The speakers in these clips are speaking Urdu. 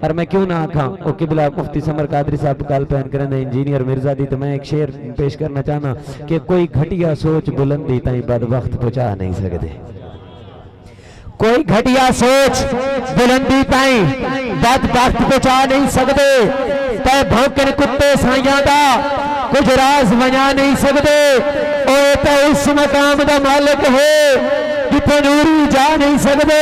اور میں کیوں نہ آکھاں او قبلہ مفتی سمر قادری صاحب گل پہن کرنے انجینئر مرزا دی، تو میں ایک شعر پیش کرنا چاہنا کہ کوئی گھٹیا سوچ بلندی تائیں بد وقت پہنچا نہیں سکتے، کوئی گھٹیا سوچ بلندی تائیں بد وقت پہنچا نہیں سکتے، تے بھونکن کتے سائیاں دا کچھ راز بنا نہیں سکتے، اوہ تے اس مقام دا مالک ہے جتھے نوری جا نہیں سکتے،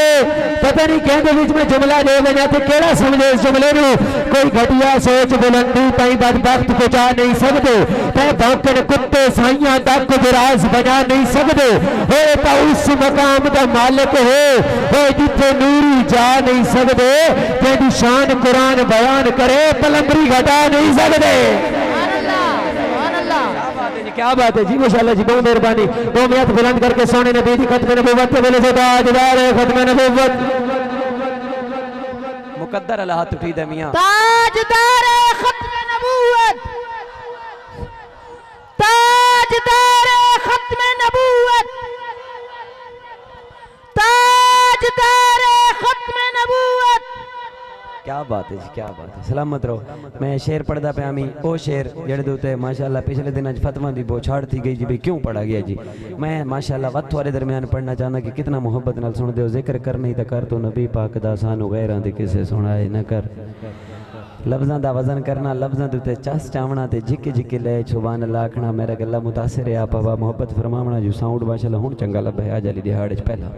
پتہ نہیں کہندے وچ میں جملہ دے بنا تے کیڑا سمجھے اس جملے نو، کوئی گھٹیا سوچ بلندی تائیں بدبخت پہنچا نہیں سکتے، تے بھونکن کتے سائیاں تک کچھ راز بنا نہیں سکتے، اے تا اس مقام دا مالک ہے اے جتھے نوری جا نہیں سکتے، جیدی شان قرآن بیان کرے پلمبری گھٹا نہیں سکتے۔ کیا بات ہے جی، ماشاءاللہ جی، بہت مہربانی، دو ہاتھ بلند کر کے سونے نبی دی ختم نبوت کے بولے سے تاجدار ختم نبوت مقدر اللہ تفید میاں، تاجدار ختم نبوت، تاجدار ختم نبوت، تاجدار ختم نبوت۔ کیا بات ہے جی، کیا بات ہے، سلامت رہو۔ میں شعر پڑھدا پیا می، او شعر جڑے دوتے ماشاءاللہ پچھلے دن اج فتویٰ دی بوچھاڑ تھی گئی جی بھی کیوں پڑھا گیا جی، میں ماشاءاللہ وقت والے درمیان پڑھنا چاہنا کہ کتنا محبت نال سن دیو، ذکر کرنے تے کر تو نبی پاک دا سانو غیراں دے کسے سنائے نہ کر، لفظاں دا وزن کرنا، لفظاں دوتے چاس چاونا تے جھکے جھکے لے سبحان اللہ آکھنا، میرا گلا متاثر ہے آپ ہوا محبت فرماونا جو ساؤنڈ ماشاءاللہ ہن چنگا لبا ہے آج علی دہاڑ وچ پہلا،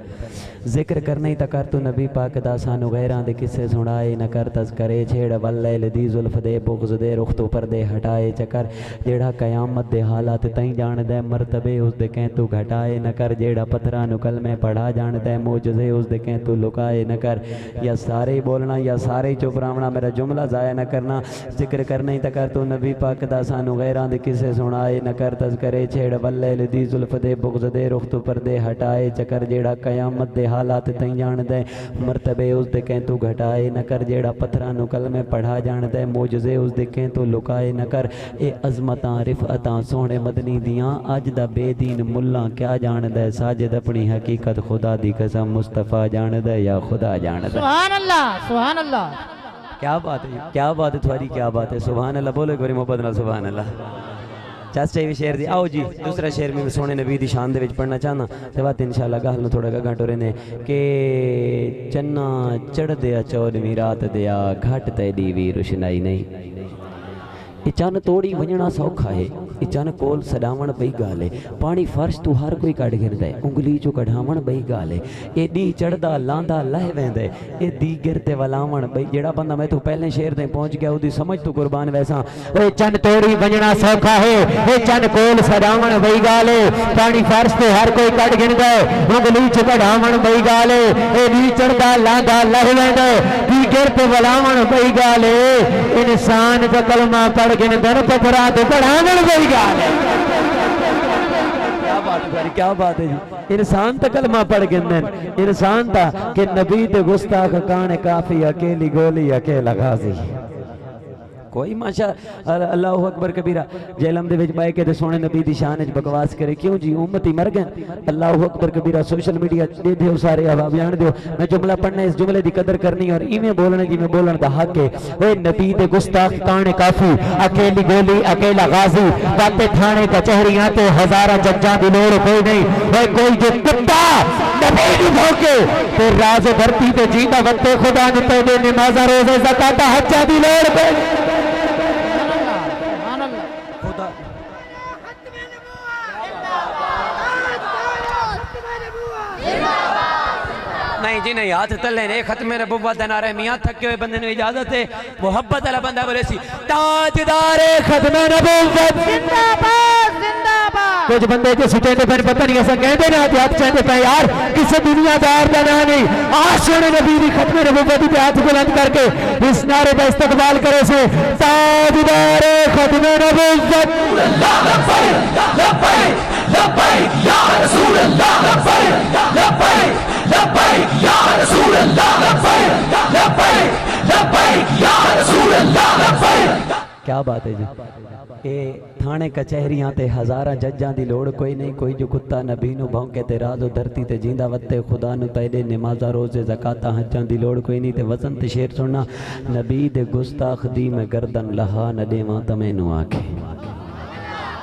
ذکر کرنے تے کر تو نبی پاک دا سانو غیراں دے کسے سنائے نہ کر، تذکرے چھیڑ واللیل دی زلف دے بغض دے رخ تو پردے ہٹائے چکر، جیڑا قیامت دے حالات تائیں جان دے مرتبے اس دے کہیں تو گھٹائے نہ کر، جیڑا پتھراں نو کلمے پڑھا جان دے معجزے اس دے کہیں تو لکائے نہ کر، یا سارے بولنا یا سارے چپ رہنا، میرا جملہ ضائع نہ کرنا، ذکر کرنے تے کر تو نبی پاک دا سانو غیراں دے کسے سنائے نہ کر، تذکرے چھیڑ واللیل دی زلف دے بغض دے رخ تو پردے ہٹائے چکر، جیڑا قیامت دے حالات تائیں جان دے مرتبے اس دے کہیں تو گھٹائے نہ کر، جیڑا پتھراں نو کلمے پڑھا جان دے معجزے اس دے کہیں تو لکائے نہ کر، اے عظمتاں رفعتاں سونے مدنی دیاں اج دا بے دین ملاں کیا جان دے، ساجد اپنی حقیقت خدا دی قسم مصطفیٰ جان دے یا خدا جان دے۔ سبحان اللہ، سبحان اللہ، کیا بات ہے، کیا بات ہے تھوڑی، کیا بات ہے، سبحان اللہ بولو ایک باری محبت نال سبحان اللہ۔ چاس چاہیے شعر دی، آؤ جی دوسرا شعر میں سونے نبی دی شان دے وچ پڑھنا چاہنا، تے بات انشاءاللہ گل نو تھوڑا گھنٹو رہنے کہ چنا چڑھ دیا 14ویں رات دیا گھٹ تے دی وی روشنائی نہیں، یہ چن توڑی ونجنا سوکھا ہے، یہ چن کول سڈاون بئی گال ہے، پانی فرش تو ہر کوئی کٹ گردا ہے، انگلی چو کڈھاون بئی گال ہے، یہ دی چڑھدا لاندا لہ ویندا ہے، یہ دی گرتے ولاون بئی، جیڑا بندہ میں تو پہلے شعر تے پہنچ گیا اودی سمجھ تو قربان ویسا، اے چن توڑی ونجنا سوکھا ہے، یہ چن کول سڈاون بئی گال ہے، پانی فرش تو ہر کوئی کٹ گردا ہے، انگلی چو کڈھاون بئی گال ہے، یہ دی چڑھدا لاندا لہ ویندا ہے، دی گرتے ولاون بئی گال ہے، انسان دا کلمہ پڑھ کے در پتھرا تو پڑھاون بئی گال ہے۔ کیا بات ہے، کیا بات ہے جی، انسان تا کلمہ پڑھ کے انسان تا کہ نبی تے گستاخ کان کافی اکیلی گولی اکیلا غازی، کوئی ماشاء اللہ اکبر کبیرہ جہلم دے وچ بائے کے دے سونے نبی دی شان وچ بکواس کرے، کیوں جی امتی مر گئے، اللہ اکبر کبیرہ، سوشل میڈیا دے دیو سارے ہوا بیان دیو، میں جملہ پڑھنا اس جملے دی قدر کرنی اور ایویں بولنا جی میں بولن دا حق ہے، اے نبی دے گستاخ کان کافی اکیلی گولی اکیلا غازی، باتے تھانے کچہریاں تے ہزاراں ججاں دی لوڑ کوئی نہیں، اے کوئی جو کتا نبی دی بھوکے تے راز دھرتی تے جیتا وقت خدا نے تے نمازاں روزے زکات حجاں دی لوڑ کوئی نہیں جی نہیں، ہاتھ تلے نے ختم نبوت نعرہ میاں تھکے ہوئے بندے نے اجازت ہے، محبت والا بندہ بولے سی تاجدار ختم نبوت زندہ باد، زندہ باد۔ کچھ بندے جو سٹے دے پہنے پتہ نہیں ایسا کہتے نا ہاتھ چاہتے پہ یار کسی دنیا دار دا نا نہیں، آشون نبی دی ختم نبوت پہ ہاتھ بلند کر کے اس نعرے کا استقبال کرے سے تاجدار ختم نبوت، لبیک لبیک لبیک یا رسول اللہ، لبیک لبیک لبیک یا رسول اللہ، لبیک لبیک لبیک یا رسول اللہ، لبیک۔ کیا بات ہے جی، اے تھانے کچہریاں تے ہزاراں ججاں دی لوڑ کوئی نہیں، کوئی جو کتا نبی نو بھونکے تے راز و دھرتی تے جیندا وتے خدا نو تیرے نمازاں روزے زکاتاں حجاں دی لوڑ کوئی نہیں تے وزن تے شیر سننا نبی دے گستاخ دی میں گردن لہا نہ دیواں تے مینوں آکھے۔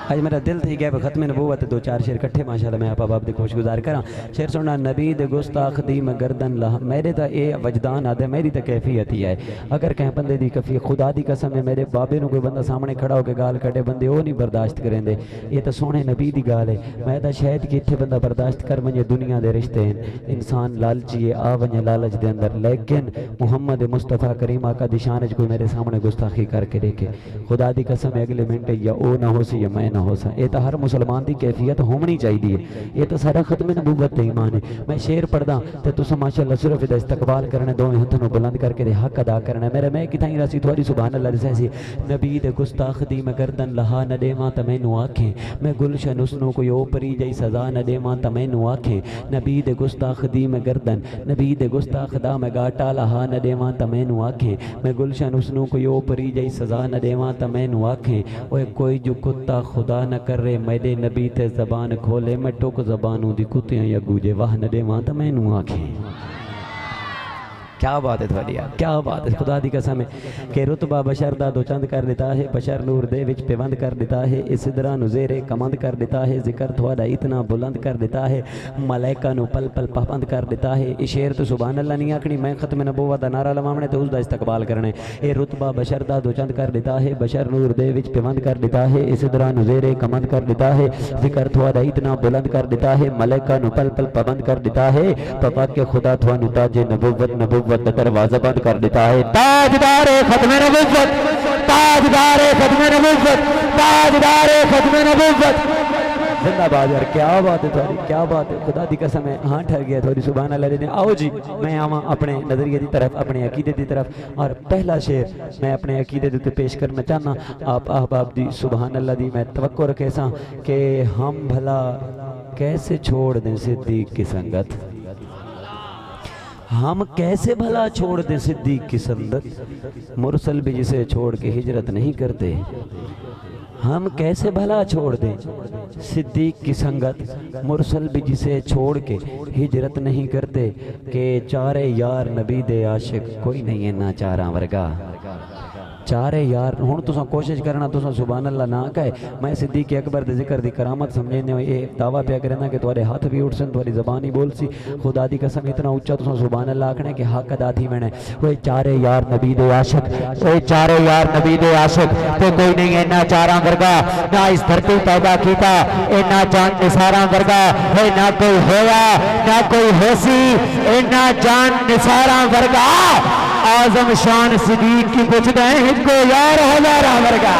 آج میرا دل تھی گیا ختم نبوت دو چار شیر کٹھے ماشاءاللہ میں آپ دی خوش گزار کراں۔ شیر سننا نبی دے گستاخ دی میں گردن لہا، میرے تا اے وجدان آدھے میری تا کیفیت ہی ہے۔ اگر کہیں بندے دی کفی خدا دی قسم ہے میرے بابے نو کوئی بندہ سامنے کھڑا ہو کے گال کٹے بندے وہ نہیں برداشت کریں دے، یہ تا سونے نبی دی گال ہے۔ میں تا شاید کہ اتھے بندہ برداشت کر ونجے دنیا دے رشتے ہیں، انسان لالچی ہے آ ونجے لالچ دے اندر، لیکن محمد مصطفیٰ کریم آقا دی شان کوئی میرے سامنے گستاخی کر کے دیکھے خدا دی قسم اگلے منٹ یا او نہ ہو سی یا میں نہ ہو سا، یہ تو ہر مسلمان دی کیفیت ہونی چاہیے، یہ تو سارا ختم نبوت تے ایمان ہے۔ میں شیر پڑھدا تے تساں ماشاءاللہ صرف دا استقبال کرنے دوویں ہتھاں نوں بلند کر کے حق ادا کرنا، میرا میں کتھائیں رسی تھوڑی سبحان اللہ دسے سی نبی دے گستاخ دی میں گردن لہا نہ دیواں تے مینوں آکھیں، میں گلشن اس نو کوئی اوپری جئی سزا نہ دیواں تے مینوں آکھیں، نبی دے گستاخ دی میں گردن نبی دے گستاخ دا میں گاٹا لہا نہ دیواں تے مینوں آکھیں، میں گلشن اس نو کوئی اوپری جئی سزا نہ دیواں تے مینوں آکھیں، اوے کوئی جو کتا خدا نہ کرے میرے نبی تے زبان کھولے میں ٹوک زبانوں دی کتیاں یا گوجے واہ نہ دیواں تے مینوں آکھیں۔ کیا بات ہے تھوڑی یار، کیا بات ہے خدا دی قسم ہے کہ رتبہ بشر دا دو چند کر دیتا ہے، بشر نور دے وچ پیوند کر دیتا ہے، اس طرح نو زیر کمند کر دیتا ہے، ذکر تھوڑا اتنا بلند کر دیتا ہے، ملائکہ نو پل پل پابند کر دیتا ہے۔ یہ شعر تو سبحان اللہ نہیں آکھنی، میں ختم نبوت دا نعرہ لواونے تے اس دا استقبال کرنے، اے رتبہ بشر دا دو چند کر دیتا ہے، بشر نور دے وچ پیوند کر دیتا ہے، اس طرح نو زیر کمند کر دیتا ہے، ذکر تھوڑا اتنا بلند کر دیتا ہے، ملائکہ نو پل پل پابند کر دیتا ہے، پاپا کے خدا تھوانو تاج نبوت دروازہ بند کر دیتا ہے۔ تاجدار ختم نبوت، تاجدار ختم نبوت، تاجدار ختم نبوت، زندہ باد یار، کیا بات ہے تھوڑی، کیا بات ہے خدا دی قسم ہے۔ ہاں ٹھہر گیا تھوڑی سبحان اللہ دینے۔ آؤ جی میں آواں اپنے نظریے دی طرف، اپنے عقیدے دی طرف، اور پہلا شعر میں اپنے عقیدے دی پیش کرنا چاہنا آپ احباب دی سبحان اللہ دی میں توقع رکھے ساں کہ ہم بھلا کیسے چھوڑ دیں صدیق کی سنگت، ہم کیسے بھلا چھوڑ دیں صدیق کی سنگت، مرسل بھی جسے چھوڑ کے ہجرت نہیں کرتے، ہم کیسے بھلا چھوڑ دیں صدیق کی سنگت، مرسل بھی جسے چھوڑ کے ہجرت نہیں کرتے، کہ چارے یار نبی دے عاشق کوئی نہیں ہے نہ چاراں ورگا، چارے یار ہوں تو کوشش کرنا تو سبحان اللہ نہ کہے، میں صدیق اکبر دے ذکر دی کرامت سمجھنے یہ دعویٰ پیا کرنا کہ تمہارے ہاتھ بھی اٹھ سن، تمہاری زبان ہی بول سی، خدا دی قسم اتنا اونچا تو سبحان اللہ آکھنے کہ حق ادا تھی میں نے، وہ چارے یار نبی دے عاشق، وہ چارے یار نبی دے عاشق تو کوئی نہیں ہے نہ چاراں ورگا، نہ اس دھرتی پیدا کیتا اے نہ جان نثاراں ورگا، اے نہ کوئی ہویا نہ کوئی ہوسی اے نہ جان نثاراں ورگا، آزم شان صدیق کی پوچھ دیں کو یار ہزاراں ورگا،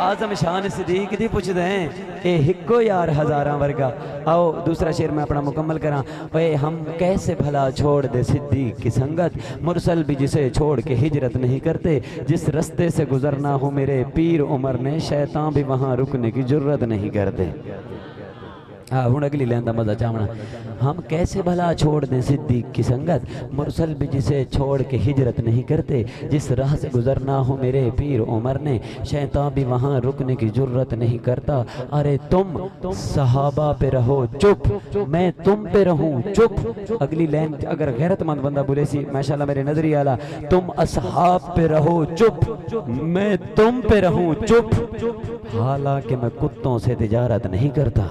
آزم شان صدیق دی پوچھ دیں اے ہکو یار ہزاراں ورگا۔ آؤ دوسرا شعر میں اپنا مکمل کراں، اے ہم کیسے بھلا چھوڑ دے صدیق کی سنگت، مرسل بھی جسے چھوڑ کے ہجرت نہیں کرتے، جس رستے سے گزرنا ہو میرے پیر عمر نے، شیطان بھی وہاں رکنے کی جرت نہیں کرتے۔ ہوں اگلی لین دا مزہ چاہنا، ہم کیسے بھلا چھوڑ دیں صدیق کی سنگت، مرسل بھی جسے چھوڑ کے ہجرت نہیں کرتے، جس راہ سے گزرنا ہو میرے پیر عمر نے، شیطان بھی وہاں رکنے کی جرت نہیں کرتا، ارے تم صحابہ پہ رہو چپ میں تم پہ رہوں چپ، اگلی لین اگر غیرت مند بندہ بولے سی ماشاءاللہ میرے نظری آلہ، تم اصحاب پہ رہو چپ میں تم پہ رہوں چپ، حالانکہ میں کتوں سے تجارت نہیں کرتا۔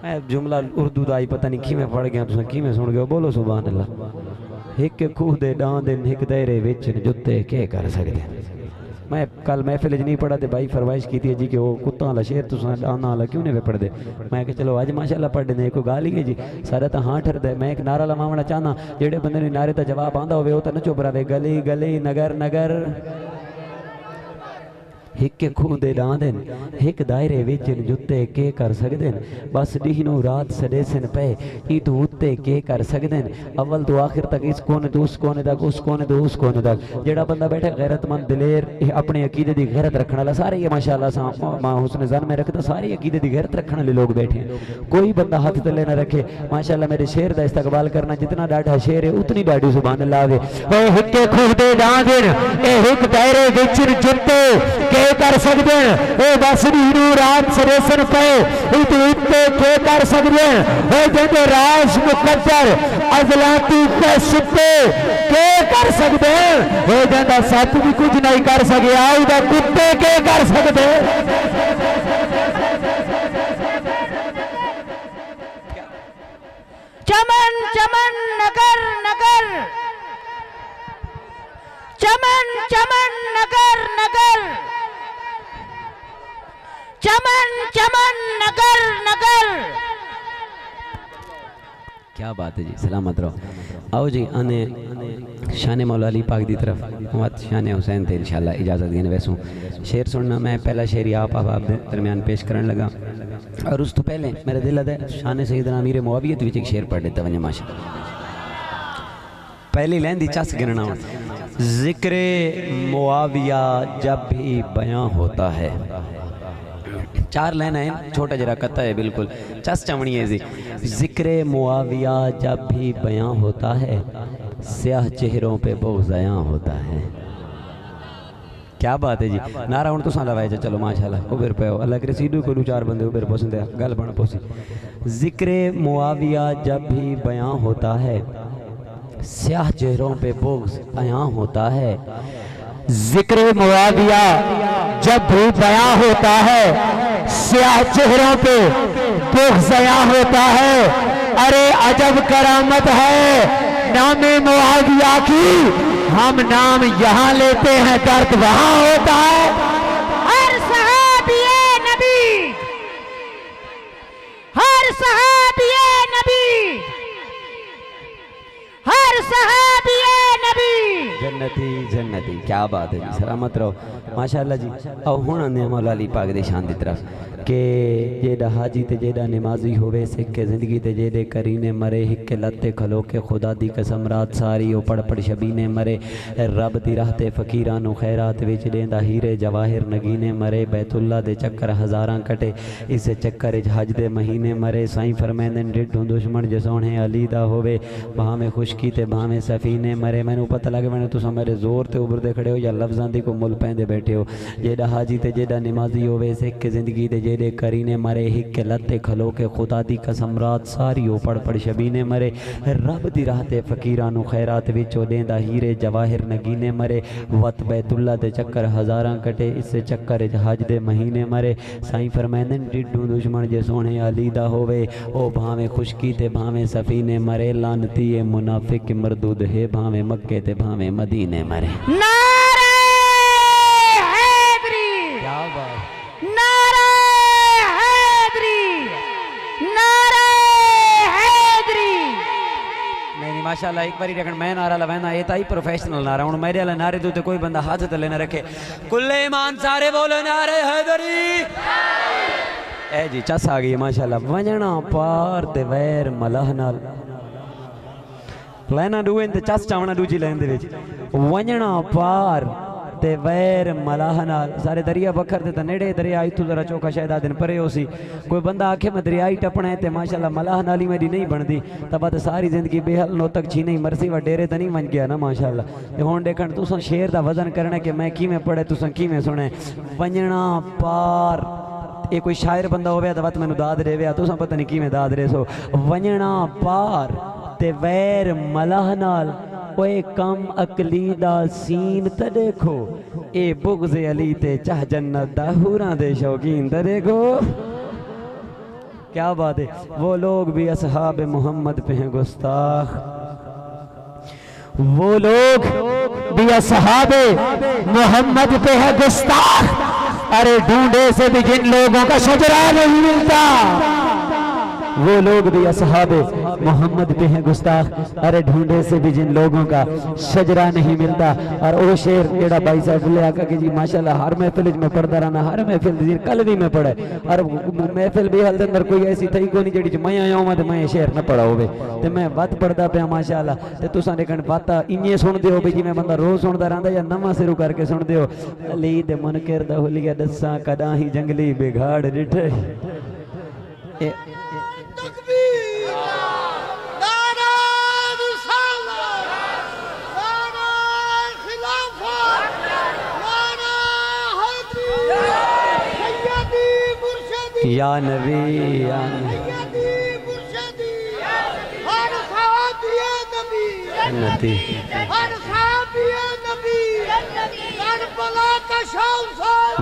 میں جملہ اردو دائی پتہ نہیں کی میں پڑھ گیا تو کی میں سن گیا، بولو سبحان اللہ۔ ایک کوہ دے ڈان دن ایک دائرے وچن جتے کے کر سکتے ہیں۔ میں کل محفل نہیں پڑھا تے بھائی فرمائش کی تھی جی کہ وہ کتوں والا شعر تو ڈانا والا کیوں نہیں پڑھ دے، میں کہ چلو آج ماشاءاللہ پڑھ دیں، کوئی گال ہی ہے جی سارا تو ہاں ٹھر دے۔ میں ایک نعرہ لواونا چاہنا جڑے بندے نے نعرے تا جواب آندا ہوئے وہ تو نہ چپ رہے، گلی گلی نگر نگر ایک خوہ دے ڈاندن ایک دائرے وچن جتے کے کر سکدن بس دینوں رات سڑے سن پہ ای تو اتے کے کر سکدن اول تو آخر تک اس کونے تو اس کونے تک اس کونے تو اس کونے تک جڑا بندہ بیٹھے غیرت مند دلیر اپنے عقیدے دی غیرت رکھنا والا سارے یہ ماشاءاللہ ماں حسن زن میں رکھتا سارے عقیدے دی غیرت رکھنے والے لوگ بیٹھے ہیں کوئی بندہ ہاتھ تلے نہ رکھے ماشاءاللہ میرے شعر دا استقبال کرنا جتنا ڈاڑھا شعر ہے اتنی ڈاڑھی سبحان اللہ دے اے ہک خوہ دے ڈاندن اے ہک دائرے وچن جتے کے کر سکدن اے بس دینوں رات سڑے سن پہ ای تو اتے کے کر سکدن اے جندے راز مقدر ازلاتی کے ستے کے کر سکدن اے جندہ ساتھ بھی کچھ نہیں کر سکے آئی دا کتے کے کر سکدن چمن چمن نگر نگر چمن چمن نگر نگر چمن چمن نگر نگر کیا بات ہے جی سلامت رہو آؤ جی آنے شان مولا علی پاک دی طرف موت شان حسین تھے انشاءاللہ اجازت دینے ویسوں شعر سننا میں پہلا شعر آپ درمیان پیش کرن لگا اور اس تو پہلے میرے دل ہے شان سیدنا امیر معاویہ وچ ایک شعر پڑھ دیتا ونجا ماشاءاللہ پہلی لین دی چس گننا ذکر معاویہ جب بھی بیان ہوتا ہے چار لین ہیں چھوٹا جرا قطع ہے بالکل چس چمڑی ہے ذکر معاویہ جب بھی بیان ہوتا ہے سیاہ چہروں پہ بغض عیاں ہوتا ہے کیا بات ہے جی نعرہ ہوں تو ساں لوائے جا چلو ماشاءاللہ اوبر پہ ہو اللہ کے رسیدو کو دو چار بندے اوبر پوسن دے گل بنا پوسی ذکر معاویہ جب بھی بیان ہوتا ہے سیاہ چہروں پہ بغض عیاں ہوتا ہے ذکر معاویہ جب بھی بیان ہوتا ہے سیاہ چہروں پہ بغض عیاں ہوتا ہے ارے عجب کرامت ہے نام معاویہ کی ہم نام یہاں لیتے ہیں درد وہاں ہوتا ہے ہر صحابی نبی ہر صحابی نبی ہر صحابی نبی جنتی جنتی کیا بات ہے جی سلامت رہو ماشاءاللہ جی او ہون آنے مولا علی پاک دے شان دی طرف کہ جیڑا حاجی تے جیڑا نمازی ہوئے سکے زندگی تے جیڑے کرینے مرے ہکے لتے کھلو کے خدا دی قسم رات ساری او پڑ پڑ شبینے مرے رب دی راہ تے فقیرانو خیرات وچ دیندا ہیرے جواہر نگینے مرے بیت اللہ دے چکر ہزاراں کٹے اس چکر حج دے مہینے مرے سائیں فرمیندن ڈڈھوں دشمن جسونے علی دا ہوئے بہاں میں خشکی تے بہاں میں سفینے مرے میں نو پتہ لگے میں نے تو سمیرے زور تے اوبر دے کھڑے ہو یا لفظاں دی کو مل پیندے بیٹھے ہو جیڑا حاجی تے جیڑا نمازی ہوئے سکے زندگی تے جیڑے کرینے مرے ہک لتے کھلو کے خدا دی قسم رات ساری او پڑ پڑ شبینے مرے رب دی راہ تے فقیرانو خیرات وچو دیندا ہیرے جواہر نگینے مرے وط بیت اللہ دے چکر ہزاراں کٹے اس چکر حج دے مہینے مرے سائیں فرمیندن ڈڈھوں دشمن جے سونے علی دا ہوئے او بھاویں خشکی تے بھاویں سفینے مرے لعنتی منافق مردود ہے بھاویں مکے تے بھاویں مدینے مرے نعرہ حیدری کیا بات نعرہ حیدری نعرہ حیدری نہیں ماشاءاللہ ایک باری رکھن میں نعرہ لوینا یہ تائی پروفیشنل نعرہ ہوں میرے اللہ نعرے دوتے کوئی بندہ ہاتھ تلے نہ رکھے کل ایمان سارے بولو نعرہ حیدری اے جی چس آگئی ماشاءاللہ ونجنا پار تے ویر ملہ نال لینا دوئے انتے چس چاونا دو جی لین دے ویچ ونجنا پار تے ویر ملاح نال سارے دریا بکر تے نیڑے دریا آئی تو ذرا چوکا شاید آدھن پرے ہو سی کوئی بندہ آکھے میں دریائی ٹپنا ہے تے ماشاءاللہ ملاح نالی میری نہیں بن دی تبا تے ساری زندگی بے حل نو تک چھینی مرسی و ڈیرے تے نہیں ون گیا نا ماشاءاللہ یہ ہون دیکھن تو سن شیر دا وزن کرنے کہ میں کی میں پڑھے تو سن کی میں سنے ونجنا پار یہ کوئی شاعر بندہ ہویا تو وقت میں نو داد رہے ویا تو سن پتہ نہیں کی میں داد رہے سو ونجنا پار تے ویر ملاح نال اوے کم اقلی دا سین تا دیکھو اے بغض علی تے چاہ جنت دا حوراں دے شوقین تا دیکھو کیا بات ہے وہ لوگ بھی اصحاب محمد پہ ہیں گستاخ وہ لوگ بھی اصحاب محمد پہ ہیں گستاخ ارے ڈھونڈے سے بھی جن لوگوں کا شجرہ نہیں ملتا وہ لوگ بھی اصحاب محمد پہ ہیں گستاخ، ارے ڈھونڈے سے بھی جن لوگوں کا شجرہ نہیں ملتا۔ اور وہ شعر جڑا بھائی صاحب لے آکا کہ جی ماشاءاللہ ہر محفل میں پڑھتا رہنا، ہر محفل دی کل بھی میں پڑھے، اور محفل بھی حال دے اندر کوئی ایسی تھی کوئی نہیں جڑی چ میں آیا ہوں تے میں شعر نہ پڑھا ہوے تے میں وقت پڑھدا پیا ماشاءاللہ۔ تے تساں دیکھن باتا انہی سن دیو بھی جی میں بندہ روز سندا رہندا یا نواں شروع کر کے سن دیو۔ علی دے منکر دا حلیہ دساں کداں ہی جنگلی بگاڑ ڈٹھے۔ یا نبی یا نبی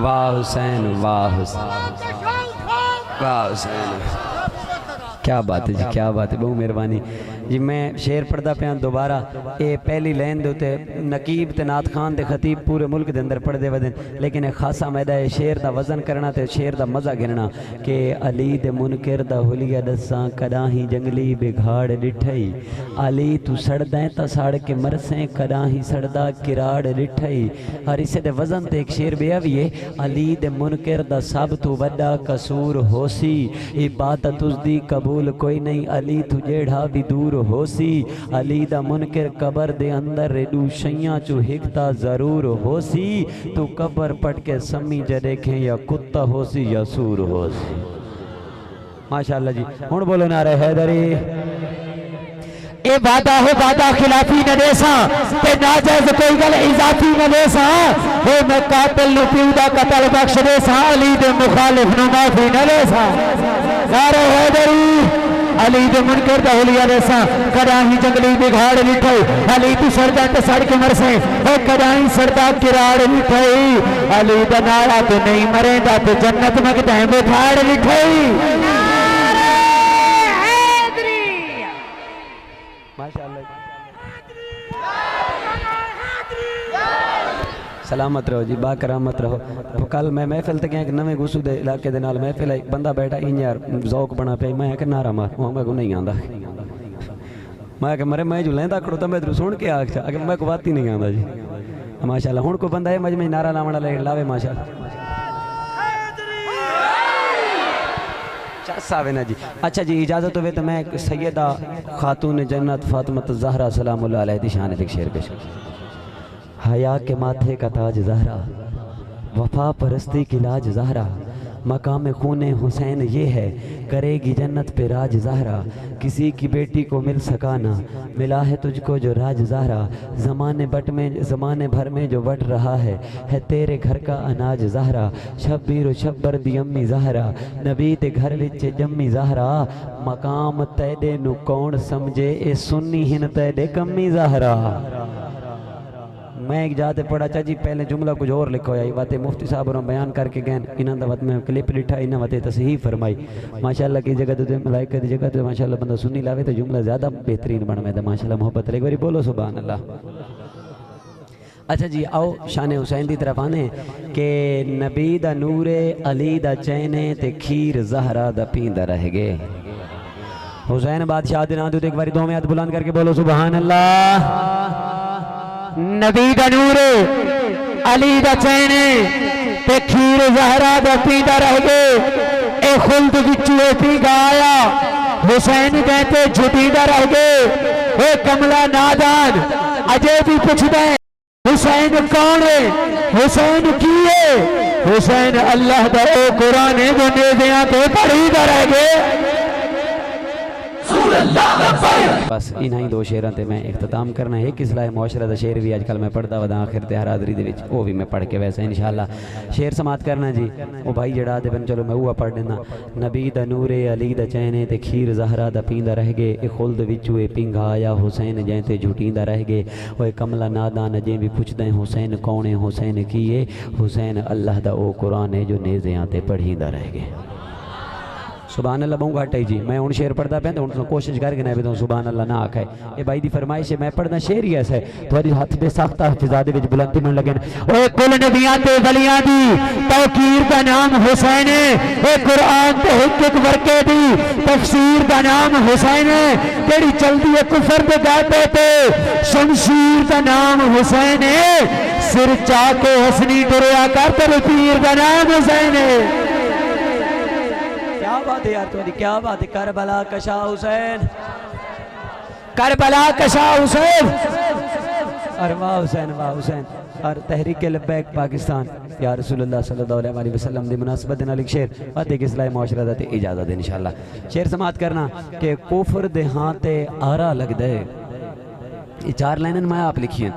واہ حسین واہ حسین واہ حسین، کیا بات ہے جی، کیا بات ہے، بہت مہربانی جی۔ میں شعر پڑھدا پیا دوبارہ، اے پہلی لائن دے تے نقیب تے نعت خان تے خطیب پورے ملک دے اندر پڑھ دے ودن، لیکن ایک خاصا میدہ ہے شعر دا وزن کرنا تے شعر دا مزہ گننا کہ علی دے منکر دا حلیہ دساں کداں ہی جنگلی بگاڑ ڈٹھئی، علی تو سڑدیں تا ساڑ کے مرسیں کداں ہی سڑدا کراڑ ڈٹھئی۔ اور اسے دے وزن تے ایک شعر بیا بھی ہے، علی دے منکر دا سب تو وڈا قصور ہو سی، عبادت اس دی قبول کوئی نہیں، علی تو جیڑھا بھی دور ہو سی، علی دا منکر قبر دے اندر ریڈو شیاں چو ہکتا ضرور ہو سی، تو قبر پڑھ کے سمی جا دیکھیں یا کتا ہو سی یا سور ہو سی۔ ماشاءاللہ جی، ہون بولو نعرہ حیدری۔ اے وعدہ ہو وعدہ خلافی نہ دیساں تے ناجائز کوئی گل اضافی نہ دیساں، اے میں قاتل نو پیو دا قتل بخش دیساں، علی دے مخالف نو معافی نہ دیساں۔ نعرہ حیدری۔ علی دے منکر دا حلیہ دیساں کداں ہی جنگلی بگاڑ ڈٹھئی، علی تو سڑدا تے سڑ کے مرسیں اے کداں ہی سڑدا کراڑ ڈٹھئی، علی دا نعرہ تو نہیں مریندا تے جنت مگدیں بگاڑ ڈٹھئی۔ سلامت رہو جی، با کرامت رہو۔ کل میں محفل تے گیا کہ نویں گسو دے علاقے دے نال محفل ہے، بندہ بیٹھا انجار ذوق بنا پہ، میں کہ نعرہ مار، میں کو نہیں آندا، میں کہ مرے میں جو لیندا کھڑو تا میں ادھر سن کے آکھا اگر میں کو بات ہی نہیں آندا جی۔ ماشاءاللہ ہن کو بندہ ہے مجمع نعرہ لاونا لاوے ماشاءاللہ ساوے نا جی۔ اچھا جی اجازت ہوئے تو میں سیدہ خاتون جنت فاطمہ الزہرا سلام اللہ علیہ دی شان ایک شعر پیش کروں۔ حیا کے ماتھے کا تاج زہرا، وفا پرستی کی لاج زہرا، مقام خون حسین یہ ہے، کرے گی جنت پہ راج زہرا، کسی کی بیٹی کو مل سکا نہ، ملا ہے تجھ کو جو راج زہرا، زمانے بھر میں جو بٹ رہا ہے تیرے گھر کا اناج زہرا، شبیر و شبر دی امی زہرا، نبی تے گھر وچ جمی زہرا، مقام تیڈے نو کون سمجھے اے سنی ہن تیڈے کمی زہرا۔ میں ایک جاتے پڑھا چاچی پہلے جملہ کچھ اور لکھو یا باتیں مفتی صاحب نے بیان کر کے گئے انہاں دا وقت میں کلپ لٹھا انہاں وقت تصحیح فرمائی ماشاءاللہ کی جگہ تو ملائکہ دی جگہ تو ماشاءاللہ بندہ سنی لاوے تو جملہ زیادہ بہترین بن میں دا ماشاءاللہ محبت لے گوری بولو سبحان اللہ۔ اچھا جی آؤ شان حسین دی طرف آنے کہ نبی دا نور علی دا چینے تے کھیر زہرا دا پیندہ رہ گئے۔ حسین بادشاہ دے نام تو ایک باری دو میں ہاتھ بلند کر کے بولو سبحان اللہ۔ نبی دا نور علی دا چینے تے کھیر زہرا دا پیندہ رہ گئے، اے خلد وچوے پی گایا حسین کہتے جھٹیندہ رہ گئے، اے کملہ نادان اجے بھی پوچھ دیں حسین کون ہے حسین کی ہے حسین اللہ دا او قرآن جو نیزیاں تے پڑھیندہ رہ گئے۔ بس انہی دو شعروں تے میں اختتام کرنا ہے۔ ایک اصلاح معاشرہ دا شعر بھی آج کل میں پڑھتا ودا آخر تے حاضری دے وچ وہ بھی میں پڑھ کے ویسے انشاءاللہ شعر سماعت کرنا جی۔ وہ بھائی جڑا دے بن چلو میں ہوا پڑھ دینا۔ نبی دا نور علی دا چینے تے کھیر زہرا دا پیندہ رہ گئے، اے خلد وچو اے پنگایا حسین جائیں تے جھٹیندہ رہ گئے، اوے کملہ نادان جیں بھی پوچھ دیں حسین کون ہے حسین کیے حسین اللہ دا او قرآن ہے جو نیزیاں تے پڑھیندہ رہ گئے۔ سبحان اللہ بہوں گھٹ ہے جی میں ہوں شعر پڑھتا پہ تو ہوں کوشش کر کے نہ بھی تو سبحان اللہ نہ آکھے یہ بھائی دی فرمائش ہے میں پڑھنا شعر ہی ایسا ہے تھوڑی ہاتھ بے ساختہ فضادے وچ بلندی من لگے اے کل نبیاں تے ولیاں دی توقیر دا نام حسین ہے اے قرآن تے ایک ایک ورقے دی تفسیر دا نام حسین ہے تیری چلدی ہے کفر دے گاتے تے شمشیر دا نام حسین ہے سر چاہ کے حسنی ڈریا کر تیرے پیر دا نام حسین ہے کیا بات ہے یار تمہاری کیا بات ہے کربلا کا شاہ حسین کربلا کا شاہ حسین اور واہ حسین اور تحریک لبیک پاکستان یا رسول اللہ صلی اللہ علیہ وسلم دی مناسبت نال ایک شعر باتیں کہ اصلاح معاشرہ تے اجازت ہے انشاءاللہ شعر سماعت کرنا کہ کفر دے ہاں تے آرا لگ دے یہ 4 لائنن میں آپ لکھی ہیں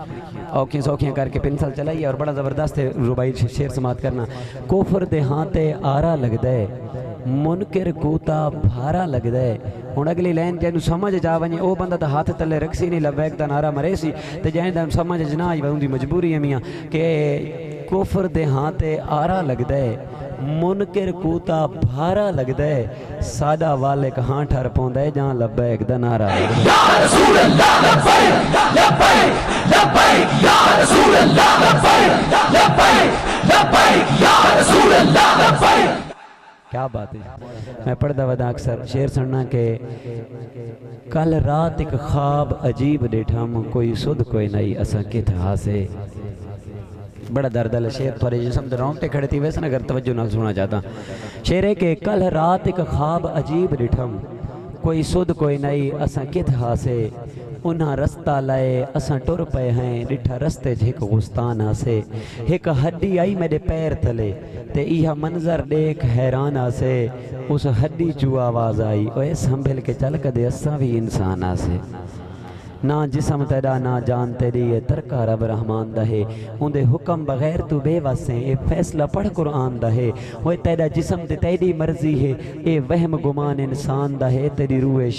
اوکھیں سوکھیں کر کے پنسل چلائی اور بڑا زبردست ہے ربائی شعر سماعت کرنا کفر دے ہاں تے آرا لگ دے منکر کوتا بھارا لگ دے ہن اگلی لائن جنوں سمجھ جا ونجے او بندہ تے ہاتھ تلے رکسی نہیں لبیک دا نعرہ مرے سی تے جائیں دا سمجھ جنا آئی اون دی مجبوری ہے میاں کہ کفر دے ہاں تے آرا لگ دے منکر کوتا بھارا لگ دے سادہ والے کہاں ٹھر پوندا ہے جہاں لبیک دا نعرہ یا رسول اللہ لبیک لبیک لبیک یا رسول اللہ لبیک لبیک لبیک یا رسول اللہ لبیک کیا بات ہے میں پڑھدا ودا اکثر شعر سننا کہ کل رات ایک خواب عجیب ڈیٹھام کوئی سد کوئی نہیں اساں کت ہاسے بڑا دردل شعر تھوڑے جسم دے رونگٹے کھڑے تھی ویسے اگر توجہ نہ سنا چاہتا شعر ہے کہ کل رات ایک خواب عجیب ڈیٹھام کوئی سد کوئی نہیں اساں کت ہاسے انہاں رستہ لائے اساں ٹر پے ہیں ڈٹھا رستے جھک غستان آسے ایک ہڈی آئی میرے پیر تلے تے ایہا منظر دیکھ حیران آسے اس ہڈی چو آواز آئی اوے سنبھل کے چل کدے اساں بھی انسان آسے نہ جسم تیرا نہ جان تیری یہ ترکا رب رحمان دہے اندے حکم بغیر تو بے واسیں اے فیصلہ پڑھ قرآن دہے وہ تیرا جسم تے تیری مرضی ہے اے وہم گمان انسان دہے تیری روح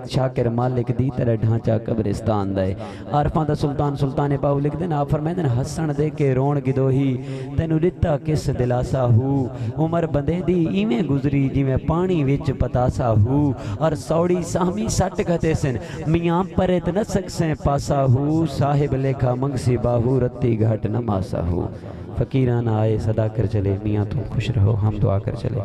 شاکر مالک دی تیرا ڈھانچہ قبرستان دہے عارفان دا سلطان پاؤ لکھ دینا آپ فرمائے دینا حسن دے کے رون گدو ہی تینو دتا کس دلاسا ہو عمر بندے دی ایمیں گزری جی میں پانی وچ پتاسا ہو اور سوڑی سامی سٹ گھتے سن میاں پرت نہ سکسیں پاسا ہو صاحب لکھا منگسی باہو رتی گھٹ نماسا ہو فقیران آئے صدا کر چلے میاں تم خوش رہو ہم دعا کر چلے